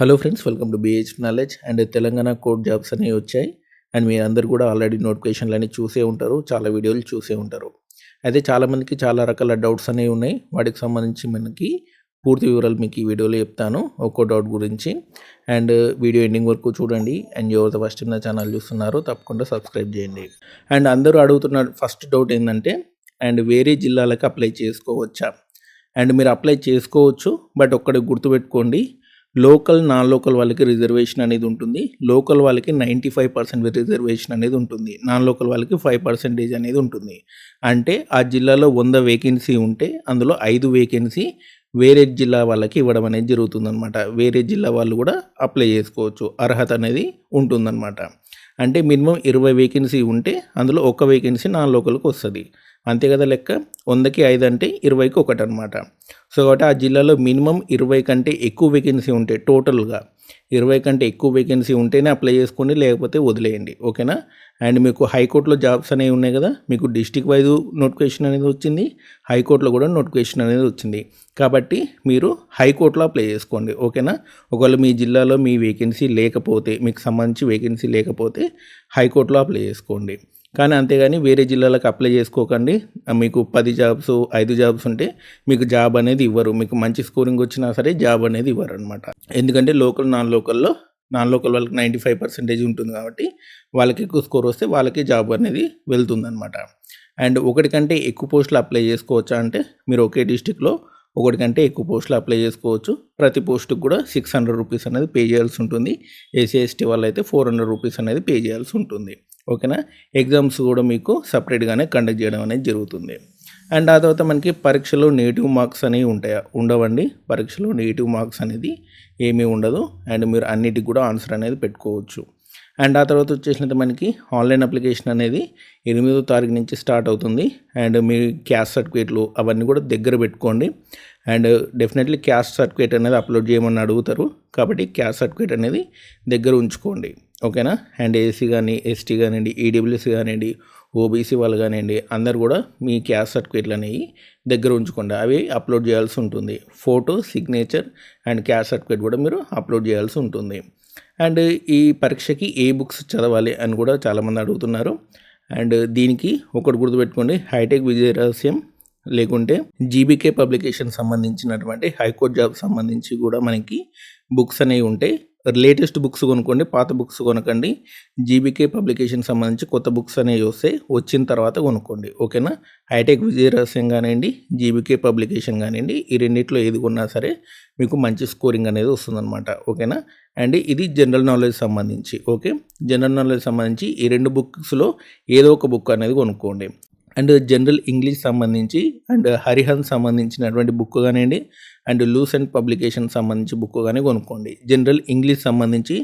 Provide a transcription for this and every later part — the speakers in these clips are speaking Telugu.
Hello friends, welcome to BH knowledge. And Telangana court jobs అనేవి వచ్చాయి. అండ్ మీ అందరు కూడా ఆల్రెడీ నోటిఫికేషన్లు అనేవి చూసే ఉంటారు, చాలా వీడియోలు చూసే ఉంటారు. అయితే చాలామందికి చాలా రకాల డౌట్స్ అనేవి ఉన్నాయి. వాటికి సంబంధించి మనకి పూర్తి వివరాలు మీకు ఈ వీడియోలో చెప్తాను, ఒక్కో డౌట్ గురించి. అండ్ వీడియో ఎండింగ్ వరకు చూడండి. అండ్ ఎవరైతే ఫస్ట్ నా ఛానల్ చూస్తున్నారో తప్పకుండా సబ్స్క్రైబ్ చేయండి. అండ్ అందరూ అడుగుతున్న ఫస్ట్ డౌట్ ఏంటంటే, అండ్ వేరే జిల్లాలకు అప్లై చేసుకోవచ్చా? అండ్ మీరు అప్లై చేసుకోవచ్చు, బట్ ఒక్కటి గుర్తుపెట్టుకోండి, లోకల్ నాన్ లోకల్ వాళ్ళకి రిజర్వేషన్ అనేది ఉంటుంది. లోకల్ వాళ్ళకి 95% రిజర్వేషన్ అనేది ఉంటుంది. నాన్ లోకల్ వాళ్ళకి 5% అనేది ఉంటుంది. అంటే ఆ జిల్లాలో 100 వేకెన్సీ ఉంటే అందులో 5 వేకెన్సీ వేరే జిల్లా వాళ్ళకి ఇవ్వడం అనేది జరుగుతుందన్నమాట. వేరే జిల్లా వాళ్ళు కూడా అప్లై చేసుకోవచ్చు, అర్హత అనేది ఉంటుందన్నమాట. అంటే మినిమం 20 వేకెన్సీ ఉంటే అందులో ఒక వేకెన్సీ నాన్ లోకల్కి వస్తుంది. అంతే కదా లెక్క. 100కి 5 అంటే 20కి 1 అనమాట. సో కాబట్టి ఆ జిల్లాలో మినిమం 20 కంటే ఎక్కువ వేకెన్సీ ఉంటే, టోటల్గా 20 కంటే ఎక్కువ వేకెన్సీ ఉంటేనే అప్లై చేసుకోండి, లేకపోతే వదిలేయండి. ఓకేనా? అండ్ మీకు హైకోర్టులో జాబ్స్ అనేవి ఉన్నాయి కదా, మీకు డిస్టిక్ వైజ్ నోటిఫికేషన్ అనేది వచ్చింది, హైకోర్టులో కూడా నోటిఫికేషన్ అనేది వచ్చింది. కాబట్టి మీరు హైకోర్టులో అప్లై చేసుకోండి. ఓకేనా? ఒకవేళ మీ జిల్లాలో మీ వేకెన్సీ లేకపోతే, మీకు సంబంధించి వేకెన్సీ లేకపోతే హైకోర్టులో అప్లై చేసుకోండి. కానీ అంతేగాని వేరే జిల్లాలకు అప్లై చేసుకోకండి. మీకు 10 జాబ్స్ 5 జాబ్స్ ఉంటే మీకు జాబ్ అనేది ఇవ్వరు. మీకు మంచి స్కోరింగ్ వచ్చినా సరే జాబ్ అనేది ఇవ్వరు అనమాట. ఎందుకంటే లోకల్ నాన్ లోకల్ వాళ్ళకి 95% ఉంటుంది కాబట్టి వాళ్ళకి ఎక్కువ స్కోర్ వస్తే వాళ్ళకి జాబ్ అనేది వెళ్తుందనమాట. అండ్ ఒకటి కంటే ఎక్కువ పోస్టులు అప్లై చేసుకోవచ్చా అంటే, మీరు ఒకే డిస్టిక్లో ఒకటి కంటే ఎక్కువ పోస్టులు అప్లై చేసుకోవచ్చు. ప్రతి పోస్టుకు కూడా 600 రూపీస్ అనేది పే చేయాల్సి ఉంటుంది. ఎస్సీ ఎస్టీ వాళ్ళు అయితే 400 రూపీస్ అనేది పే చేయాల్సి ఉంటుంది. ఓకేనా? ఎగ్జామ్స్ కూడా మీకు సపరేట్గానే కండక్ట్ చేయడం అనేది జరుగుతుంది. అండ్ ఆ తర్వాత మనకి పరీక్షలో నెగిటివ్ మార్క్స్ అనేవి ఉంటాయా? ఉండవండి. పరీక్షలో నెగిటివ్ మార్క్స్ అనేది ఏమీ ఉండదు. అండ్ మీరు అన్నిటికి కూడా ఆన్సర్ అనేది పెట్టుకోవచ్చు. అండ్ ఆ తర్వాత వచ్చేసినట్టు మనకి ఆన్లైన్ అప్లికేషన్ అనేది 8వ తారీఖు నుంచి స్టార్ట్ అవుతుంది. అండ్ మీ క్యాస్ట్ సర్టిఫికేట్లు అవన్నీ కూడా దగ్గర పెట్టుకోండి. అండ్ డెఫినెట్లీ క్యాస్ట్ సర్టిఫికేట్ అనేది అప్లోడ్ చేయమని అడుగుతారు, కాబట్టి క్యాస్ట్ సర్టిఫికేట్ అనేది దగ్గర ఉంచుకోండి. ఓకేనా? అండ్ ఏసీ కానీ, ఎస్టీ కానివ్వండి, ఈడబ్ల్యూఎస్ కానివ్వండి, ఓబీసీ వాళ్ళు కానివ్వండి, అందరు కూడా మీ క్యాస్ట్ సర్టిఫికేట్లు అనేవి దగ్గర ఉంచుకోండి. అవి అప్లోడ్ చేయాల్సి ఉంటుంది. Photo, signature and caste certificate కూడా మీరు అప్లోడ్ చేయాల్సి ఉంటుంది. అండ్ ఈ పరీక్షకి ఏ బుక్స్ చదవాలి అని కూడా చాలామంది అడుగుతున్నారు. అండ్ దీనికి ఒకటి గుర్తుపెట్టుకోండి, హైటెక్ విజయ రహస్యం లేకుంటే జీబీకే పబ్లికేషన్ సంబంధించినటువంటి హైకోర్టు జాబ్ సంబంధించి కూడా మనకి బుక్స్ అనేవి ఉంటాయి. లేటెస్ట్ బుక్స్ కొనుక్కోండి, పాత బుక్స్ కొనకండి. జీబీకే పబ్లికేషన్ సంబంధించి కొత్త బుక్స్ అనేవి వచ్చిన తర్వాత కొనుక్కోండి. ఓకేనా? హైటెక్ విజయ రహస్యం కానివ్వండి, జీబీకే పబ్లికేషన్ కానివ్వండి, ఈ రెండిట్లో ఏది కొన్నా సరే మీకు మంచి స్కోరింగ్ అనేది వస్తుందన్నమాట. ఓకేనా? అండ్ ఇది జనరల్ నాలెడ్జ్ సంబంధించి. ఓకే, జనరల్ నాలెడ్జ్ సంబంధించి ఈ 2 బుక్స్లో ఏదో ఒక బుక్ అనేది కొనుక్కోండి. అండ్ జనరల్ ఇంగ్లీష్ సంబంధించి అండ్ హరిహన్ సంబంధించినటువంటి బుక్ కానివ్వండి, అండ్ లూసెంట్ పబ్లికేషన్ సంబంధించి బుక్ కానీ కొనుక్కోండి. జనరల్ ఇంగ్లీష్ సంబంధించి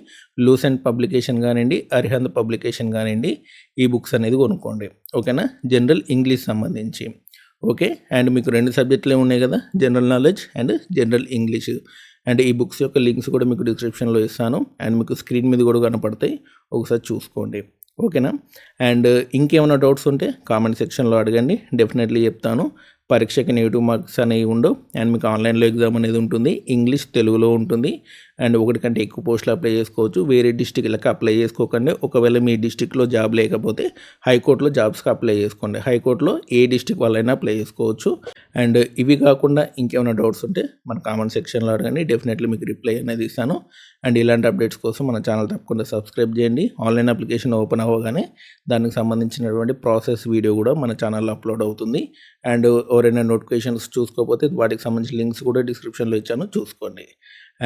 లూసెంట్ పబ్లికేషన్ కానివ్వండి, హరిహంత్ పబ్లికేషన్ కానివ్వండి, ఈ బుక్స్ అనేది కొనుక్కోండి. ఓకేనా? జనరల్ ఇంగ్లీష్ సంబంధించి. ఓకే. అండ్ మీకు 2 సబ్జెక్టులే ఉన్నాయి కదా, general knowledge and general English. And ఈ బుక్స్ యొక్క లింక్స్ కూడా మీకు డిస్క్రిప్షన్లో ఇస్తాను. అండ్ మీకు స్క్రీన్ మీద కూడా కనపడతాయి, ఒకసారి చూసుకోండి. ఓకేనా? అండ్ ఇంకేమైనా డౌట్స్ ఉంటే కామెంట్ సెక్షన్లో అడగండి, డెఫినెట్లీ చెప్తాను. పరీక్షకి నెగిటివ్ మార్క్స్ అనేవి ఉండవు. అండ్ మీకు ఆన్లైన్లో ఎగ్జామ్ అనేది ఉంటుంది, ఇంగ్లీష్ తెలుగులో ఉంటుంది. అండ్ ఒకటి కంటే ఎక్కువ పోస్టులు అప్లై చేసుకోవచ్చు. వేరే డిస్టిక్లకు అప్లై చేసుకోకండి. ఒకవేళ మీ డిస్టిక్లో జాబ్ లేకపోతే హైకోర్టులో జాబ్స్కి అప్లై చేసుకోండి. హైకోర్టులో ఏ డిస్టిక్ వాళ్ళైనా అప్లై చేసుకోవచ్చు. అండ్ ఇవి కాకుండా ఇంకేమైనా డౌట్స్ ఉంటే మన కామెంట్ సెక్షన్లో అడగండి, డెఫినెట్లీ మీకు రిప్లై అనేది ఇస్తాను. అండ్ ఇలాంటి అప్డేట్స్ కోసం మన ఛానల్ తప్పకుండా సబ్స్క్రైబ్ చేయండి. ఆన్లైన్ అప్లికేషన్ ఓపెన్ అవ్వగానే దానికి సంబంధించినటువంటి ప్రాసెస్ వీడియో కూడా మన ఛానల్లో అప్లోడ్ అవుతుంది. అండ్ ఎవరైనా నోటిఫికేషన్స్ చూసుకోకపోతే వాటికి సంబంధించిన లింక్స్ కూడా డిస్క్రిప్షన్లో ఇచ్చాను, చూసుకోండి.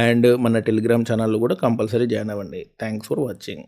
అండ్ మన టెలిగ్రామ్ ఛానల్లో కూడా కంపల్సరీ జాయిన్ అవ్వండి. Thanks for watching.